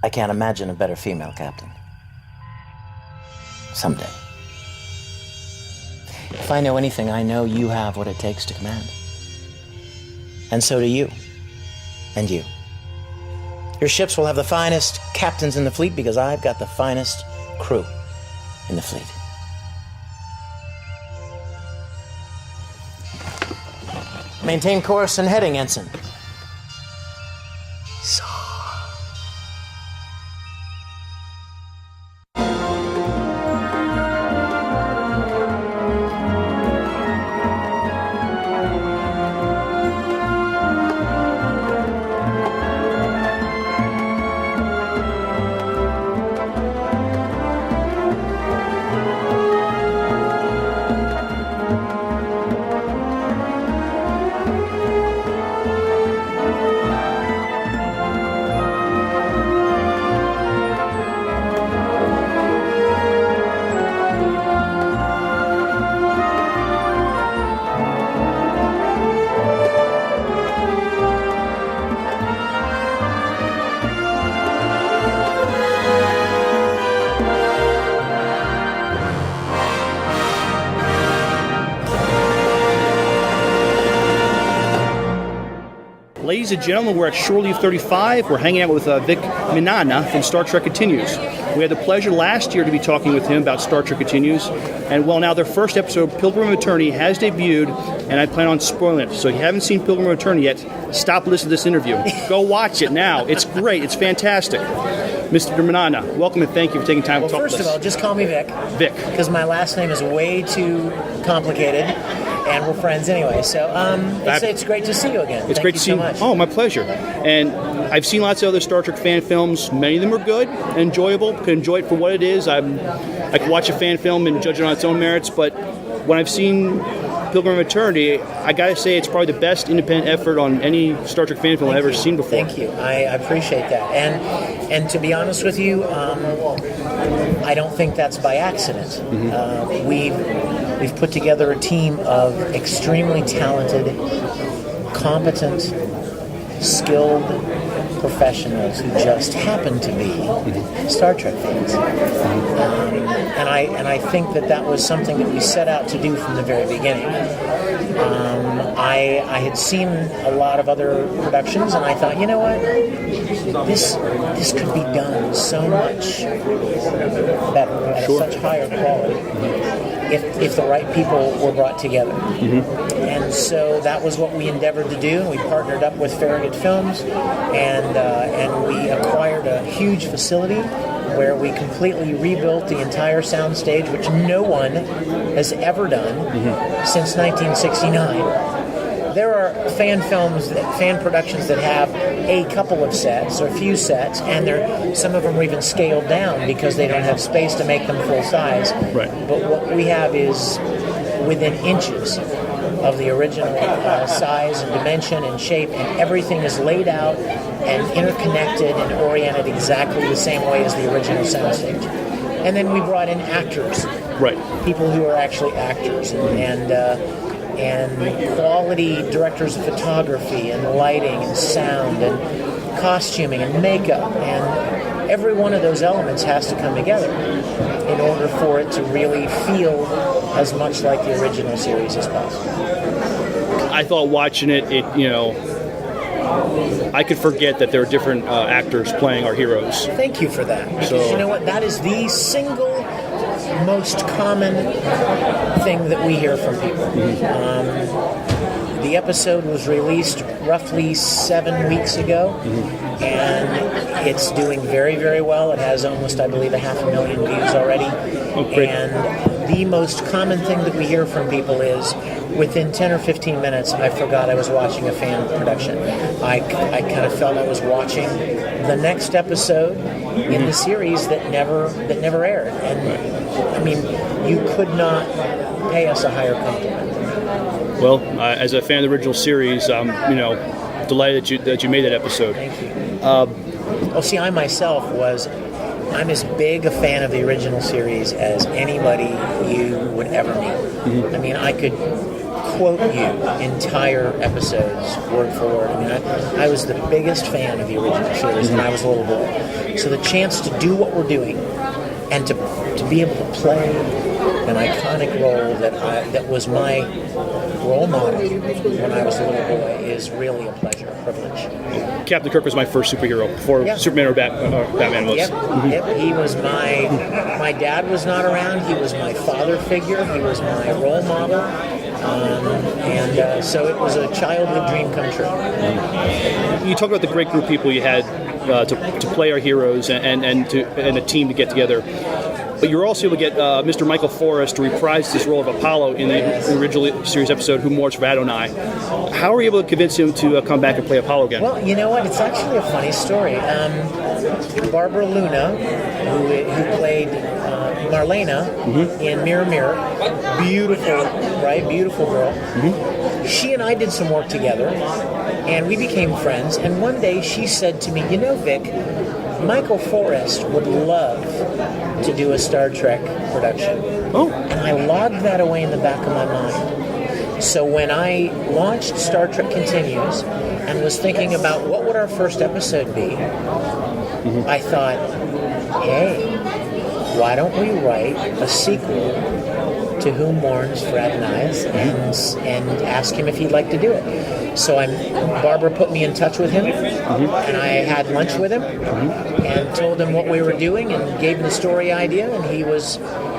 I can't imagine a better female captain. Someday. If I know anything, I know you have what it takes to command. And so do you. And you. Your ships will have the finest captains in the fleet because I've got the finest crew in the fleet. Maintain course and heading, Ensign. Ladies and gentlemen, we're at Shore Leave 35. We're hanging out with Vic Mignogna from Star Trek Continues. We had the pleasure last year to be talking with him about Star Trek Continues. And well, now their first episode, Pilgrim of Eternity, has debuted, and I plan on spoiling it. So if you haven't seen Pilgrim of Eternity yet, stop listening to this interview. Go watch it now. It's great. It's fantastic. Mr. Mignogna, welcome and thank you for taking time to talk to us. Well, first of all, just call me Vic. Vic. Because my last name is way too complicated. And we're friends anyway, so it's great to see you again. It's great to see you. Oh, my pleasure. And I've seen lots of other Star Trek fan films. Many of them are good and enjoyable. Can enjoy it for what it is. I can watch a fan film and judge it on its own merits, but when I've seen Pilgrim of Eternity, I gotta say it's probably the best independent effort on any Star Trek fan film I've ever seen before. Thank you. I appreciate that. And to be honest with you, I don't think that's by accident. Mm-hmm. We've put together a team of extremely talented, competent, skilled professionals who just happen to be Star Trek fans. And I think that was something that we set out to do from the very beginning. I had seen a lot of other productions, and I thought, you know what, this could be done so much better at such higher quality if the right people were brought together. Mm-hmm. And so that was what we endeavored to do. We partnered up with ADV Films, and we acquired a huge facility where we completely rebuilt the entire soundstage, which no one has ever done since 1969. There are fan productions that have a couple of sets or a few sets, and some of them are even scaled down because they don't have space to make them full size. Right. But what we have is within inches of the original size and dimension and shape, and everything is laid out and interconnected and oriented exactly the same way as the original soundstage. And then we brought in actors, right? People who are actually actors and quality directors of photography and lighting and sound and costuming and makeup, and every one of those elements has to come together in order for it to really feel as much like the original series as possible. I thought watching it, I could forget that there are different actors playing our heroes. Thank you for that. Because you know what? That is the single most common thing that we hear from people. The episode was released roughly 7 weeks ago, and it's doing very, very well. It has almost, I believe, 500,000 views already. Oh, great. And the most common thing that we hear from people is, within 10 or 15 minutes, I forgot I was watching a fan production. I kind of felt I was watching the next episode in the series that never aired. And I mean, you could not pay us a higher compliment. Well, as a fan of the original series, I'm delighted that you made that episode. Thank you. I myself I'm as big a fan of the original series as anybody you would ever meet. I mean, I could quote you entire episodes word for word. I mean, I was the biggest fan of the original series when I was a little boy. So the chance to do what we're doing and to be able to play an iconic role that was my role model when I was a little boy is really a pleasure, a privilege. Captain Kirk was my first superhero before Superman or Batman was. Yep. He was my dad was not around. He was my father figure. He was my role model. So it was a childhood dream come true. You talk about the great group of people you had to play our heroes and a team to get together. But you're also able to get Mr. Michael Forrest to reprise his role of Apollo in the original series episode Who Mourns for Adonai. How were you able to convince him to come back and play Apollo again? Well, you know what? It's actually a funny story. Barbara Luna, who played Marlena in Mirror Mirror, beautiful, right? Beautiful girl. She and I did some work together, and we became friends. And one day she said to me, "You know, Vic, Michael Forrest would love to do a Star Trek production." Oh. And I logged that away in the back of my mind. So when I launched Star Trek Continues and was thinking about what would our first episode be, I thought, hey, why don't we write a sequel to Who Mourns for Adonai and ask him if he'd like to do it. So Barbara put me in touch with him, and I had lunch with him, and told him what we were doing, and gave him the story idea, and he was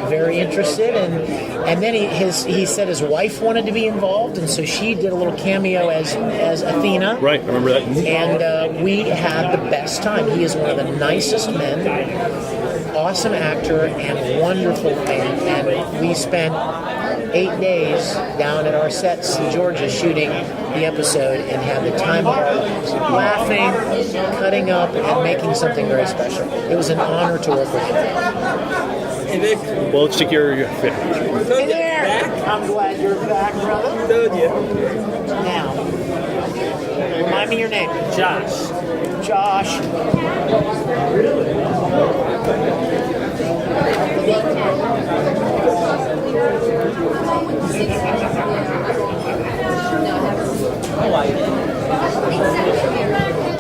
very interested. And then he said his wife wanted to be involved, and so she did a little cameo as Athena. Right, I remember that. And we had the best time. He is one of the nicest men, awesome actor, and wonderful man. And we spent 8 days down at our sets in Georgia shooting the episode and had the time of our lives, laughing, cutting up, and making something very special. It was an honor to work with him. Hey, Vic. Well, let's take your... Hey there! I'm glad you're back, brother. Told you. Now, remind me your name. Josh. Josh.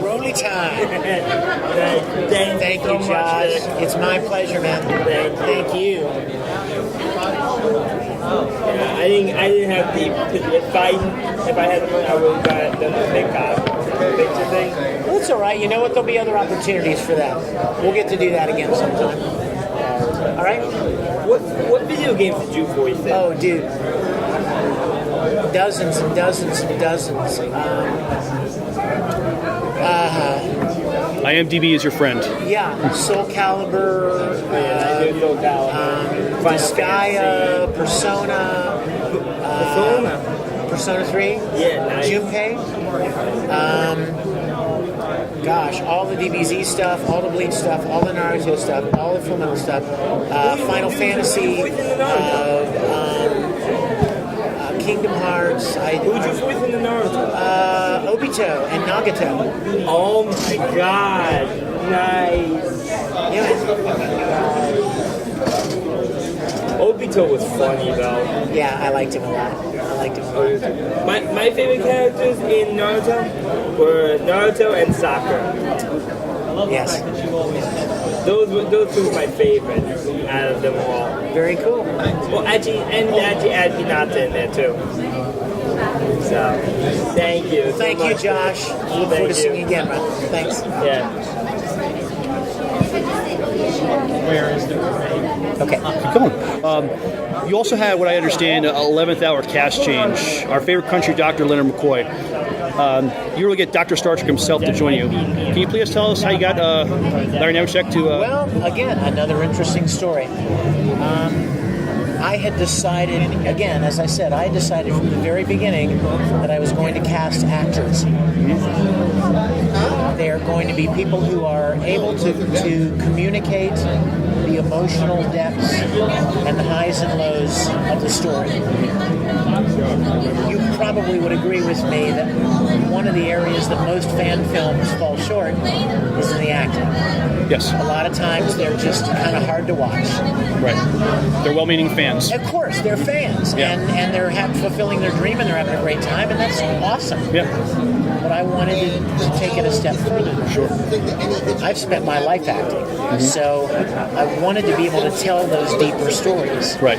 Rolly time. Thank you, Josh. It's my pleasure, man. Thank you. I didn't have the fight. If I had the money, I would have got the picture thing. Well, it's all right. You know what? There'll be other opportunities for that. We'll get to do that again sometime. All right? What video games did you voice in? Oh, dude. Dozens and dozens and dozens. IMDb is your friend. Yeah, Soul Calibur, Disgaea, Persona, Persona 3, Yeah, nice. Junpei, gosh, all the DBZ stuff, all the Bleach stuff, all the Naruto stuff, all the Fullmetal stuff, Final Fantasy, Kingdom Hearts. Who'd you voice in the Naruto? Obito and Nagato. Oh my god. Nice. Yeah, Obito was funny though. yeah, I liked him a lot. My favorite characters in Naruto were Naruto and Sakura. Yes. Those two were my favorites out of them all. Very cool. Well, actually add Hinata in there too. So, thank you. so Thank you, much. Josh. Look forward to seeing you again, man. Thanks. Yeah. Okay. Keep going. You also had, what I understand, an 11th hour cast change. Our favorite country doctor, Leonard McCoy. You really get Dr. Star Trek himself to join you. Can you please tell us how you got Larry Nemechek to... Well, again, another interesting story. I had decided, again, as I said, I decided from the very beginning that I was going to cast actors. They are going to be people who are able to communicate the emotional depths and the highs and lows of the story. You probably would agree with me that one of the areas that most fan films fall short is in the acting. Yes. A lot of times they're just kind of hard to watch. Right. They're well-meaning fans. Of course, they're fans, and they're fulfilling their dream, and they're having a great time, and that's awesome. Yeah. But I wanted to take it a step further. Sure. I've spent my life acting, so I wanted to be able to tell those deeper stories. Right.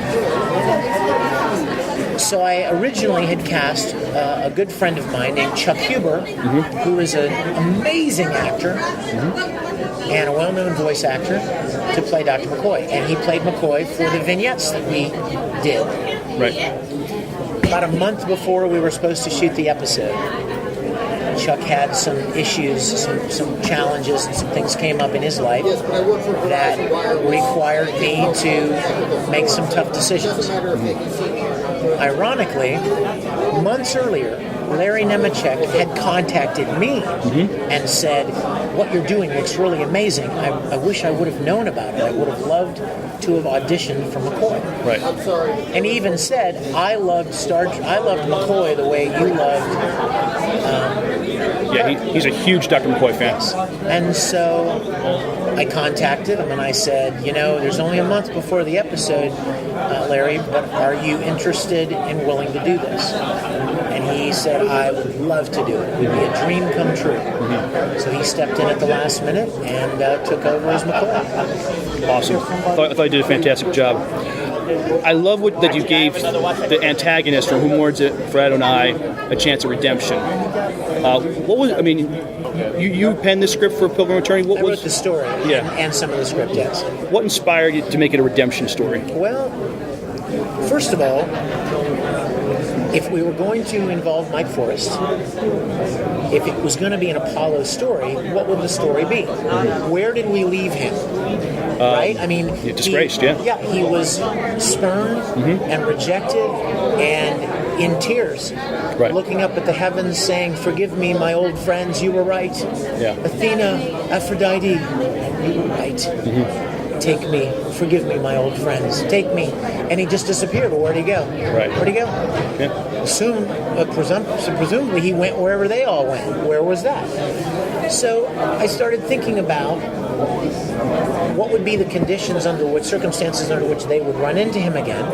So I originally had cast a good friend of mine named Chuck Huber, who is an amazing actor and a well-known voice actor, to play Dr. McCoy. And he played McCoy for the vignettes that we did. Right. About a month before we were supposed to shoot the episode, Chuck had some issues, some challenges, and some things came up in his life that required me to make some tough decisions. Ironically, months earlier, Larry Nemeczek had contacted me and said, "What you're doing looks really amazing. I wish I would have known about it. I would have loved to have auditioned for McCoy." Right. And he even said, "I loved McCoy the way you loved." Yeah, he's a huge Dr. McCoy fan. And so I contacted him and I said, there's only a month before the episode, Larry, but are you interested and willing to do this? And he said, I would love to do it. It would be a dream come true. So he stepped in at the last minute and took over as McCoy. Awesome. I thought you did a fantastic job. I love that you gave the antagonist from Who Mourns It for Adonai a chance at redemption. You penned the script for Pilgrim Returning. I wrote the story and some of the script, yes. What inspired you to make it a redemption story? Well, first of all, if we were going to involve Mike Forrest, if it was going to be an Apollo story, what would the story be? Where did we leave him? Right? I mean, disgraced, he was spurned and rejected and in tears, looking up at the heavens saying, "Forgive me, my old friends, you were right. Athena, Aphrodite, you were right. Take me, forgive me, my old friends, take me." And he just disappeared. Well, where'd he go? Where'd he go? Presumably he went wherever they all went. Where was that? So I started thinking about what would be the circumstances under which they would run into him again.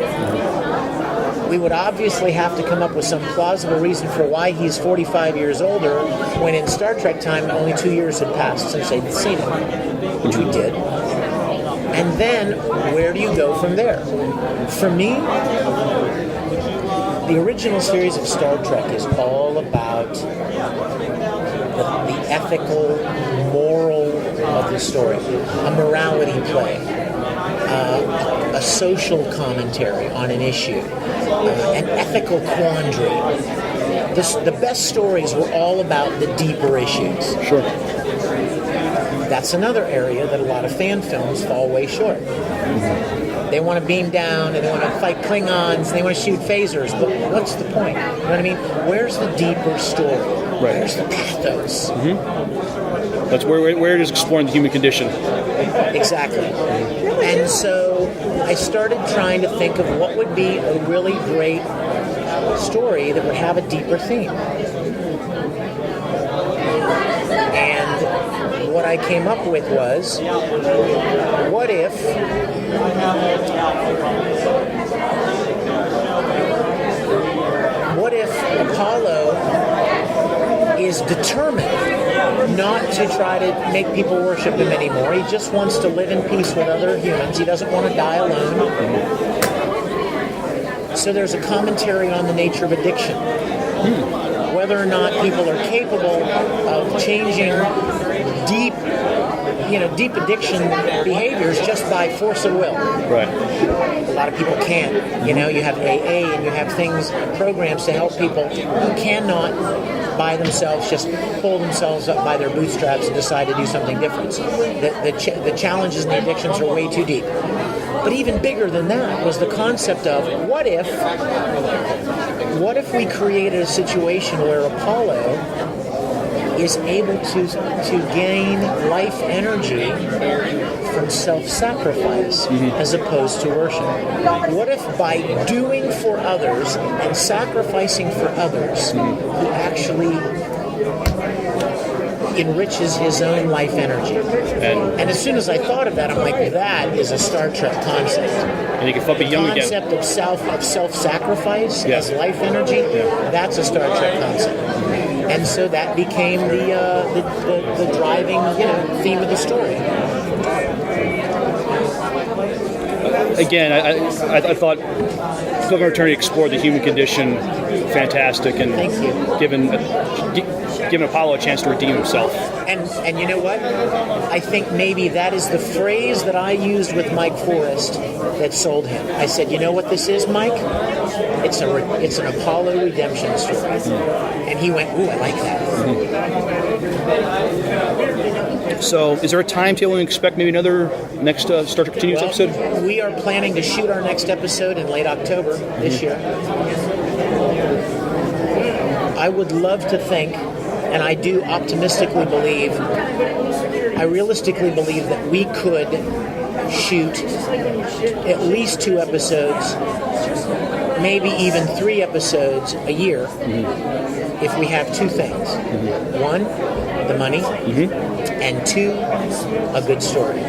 We would obviously have to come up with some plausible reason for why he's 45 years older, when in Star Trek time only 2 years had passed since they'd seen him, which we did. And then, where do you go from there? For me, the original series of Star Trek is all about the ethical, moral of the story, a morality play, a social commentary on an issue, an ethical quandary. The best stories were all about the deeper issues. Sure. That's another area that a lot of fan films fall way short. They want to beam down, and they want to fight Klingons, and they want to shoot phasers, but what's the point? You know what I mean? Where's the deeper story? Where's the pathos? That's where it is exploring the human condition. Exactly. And so I started trying to think of what would be a really great story that would have a deeper theme. And what I came up with was, what if Apollo is determined not to try to make people worship him anymore? He just wants to live in peace with other humans. He doesn't want to die alone. So there's a commentary on the nature of addiction. Whether or not people are capable of changing deep addiction behaviors just by force of will. Right. A lot of people can't. You have AA and you have programs to help people who cannot by themselves just pull themselves up by their bootstraps and decide to do something different. The challenges and the addictions are way too deep. But even bigger than that was the concept of what if we created a situation where Apollo is able to gain life energy from self-sacrifice as opposed to worship? What if by doing for others and sacrificing for others, he actually enriches his own life energy? And as soon as I thought of that, I'm like, that is a Star Trek concept. And you can flip it young again. The concept of self-sacrifice as life energy, that's a Star Trek concept. And so that became the driving theme of the story. Again, I thought Pilgrim Eternity explored the human condition fantastic, and given Apollo a chance to redeem himself. And you know what? I think maybe that is the phrase that I used with Mike Forrest that sold him. I said, you know what this is, Mike? It's an Apollo redemption story. And he went, ooh, I like that. So, is there a timetable and expect maybe another next Star Trek Continues episode? We are planning to shoot our next episode in late October this year. I would love to think, and I do optimistically believe, I realistically believe that we could shoot at least 2 episodes, maybe even 3 episodes a year, if we have 2 things. 1, the money, and 2, a good story.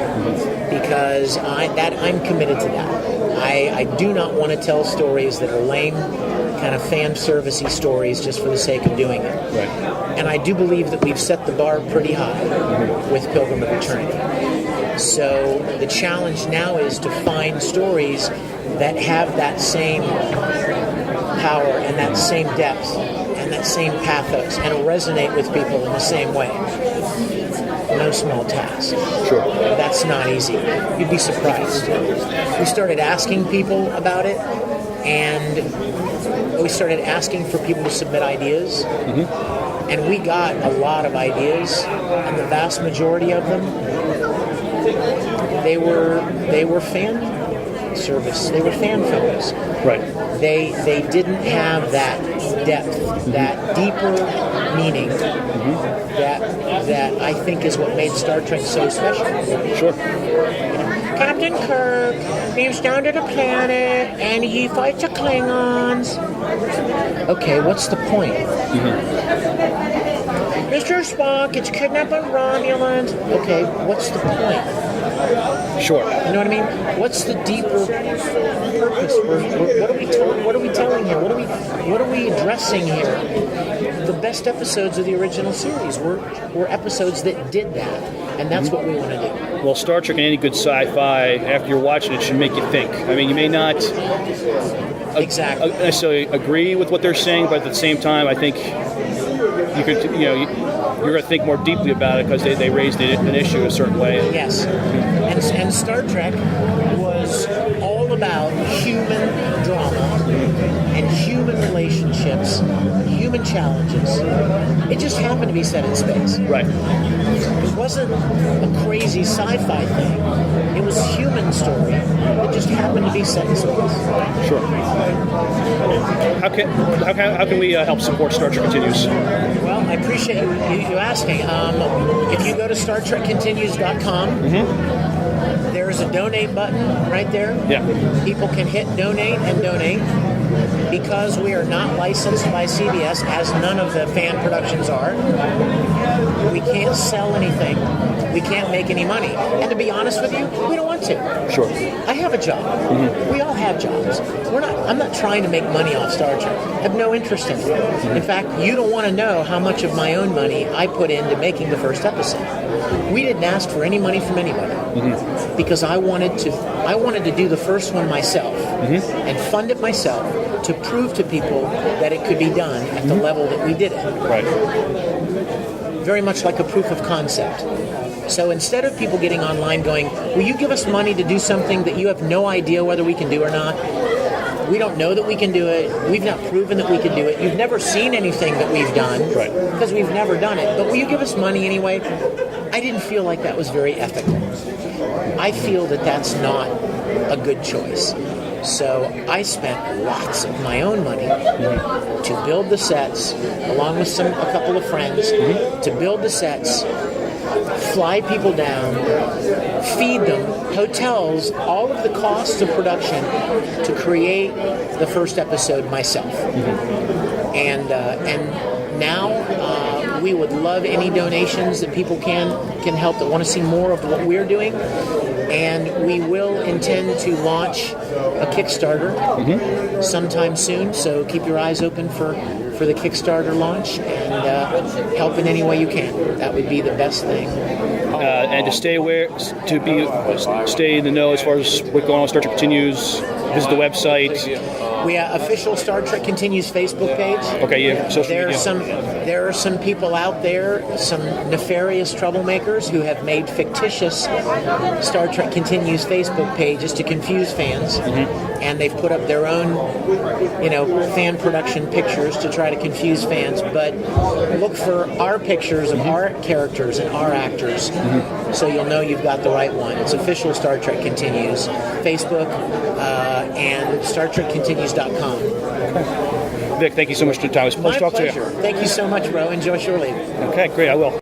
Because I'm committed to that. I do not want to tell stories that are lame, kind of fan servicey stories just for the sake of doing it. Right. And I do believe that we've set the bar pretty high with Pilgrim of Eternity. So the challenge now is to find stories that have that same power and that same depth and that same pathos and resonate with people in the same way. No small task. Sure. That's not easy. You'd be surprised. We started asking people about it, and we started asking for people to submit ideas, and we got a lot of ideas, and the vast majority of them, they were fan service. They were fan films. Right. They didn't have that depth, that deeper meaning that I think is what made Star Trek so special. Sure. Captain Kirk beams down to the planet and he fights the Klingons. Okay, what's the point? Mr. Spock gets kidnapped by Romulans. Okay, what's the point? Sure. You know what I mean? What's the deeper purpose? What are we telling here? What are we addressing here? The best episodes of the original series were episodes that did that, and that's what we want to do. Well, Star Trek and any good sci-fi, after you're watching it, should make you think. I mean, you may not necessarily agree with what they're saying, but at the same time, I think you could, you're going to think more deeply about it because they raised an issue a certain way. Yes, and Star Trek was all about human drama and human relationships, human challenges. It just happened to be set in space. Right. It wasn't a crazy sci-fi thing. It was a human story that just happened to be set in space. Sure. How can we help support Star Trek Continues? Well, I appreciate you asking. If you go to StarTrekContinues.com, there's a donate button right there. Yeah. People can hit donate and donate. Because we are not licensed by CBS, as none of the fan productions are, we can't sell anything. We can't make any money. And to be honest with you, we don't want to. Sure. I have a job. We all have jobs. I'm not trying to make money off Star Trek. I have no interest in it. In fact, you don't want to know how much of my own money I put into making the first episode. We didn't ask for any money from anybody because I wanted to do the first one myself and fund it myself to prove to people that it could be done at the level that we did it. Right. Very much like a proof of concept. So instead of people getting online going, will you give us money to do something that you have no idea whether we can do or not? We don't know that we can do it. We've not proven that we can do it. You've never seen anything that we've done because we've never done it. But will you give us money anyway? I didn't feel like that was very ethical. I feel that that's not a good choice. So I spent lots of my own money to build the sets, along with a couple of friends, to build the sets, fly people down, feed them, hotels, all of the costs of production to create the first episode myself. And now we would love any donations that people can help that want to see more of what we're doing. And we will intend to launch a Kickstarter sometime soon. So keep your eyes open for the Kickstarter launch and help in any way you can. That would be the best thing. And to stay stay in the know as far as what's going on with Star Trek Continues, visit the website. We have official Star Trek Continues Facebook page. Okay, yeah, social media. There are some people out there, some nefarious troublemakers who have made fictitious Star Trek Continues Facebook pages to confuse fans, and they've put up their own, fan production pictures to try to confuse fans. But look for our pictures of our characters and our actors, so you'll know you've got the right one. It's official Star Trek Continues Facebook and StarTrekContinues.com. Vic, thank you so much for your time. It was a pleasure to talk to you. Thank you so much, bro. Enjoy shore leave. Okay, great. I will.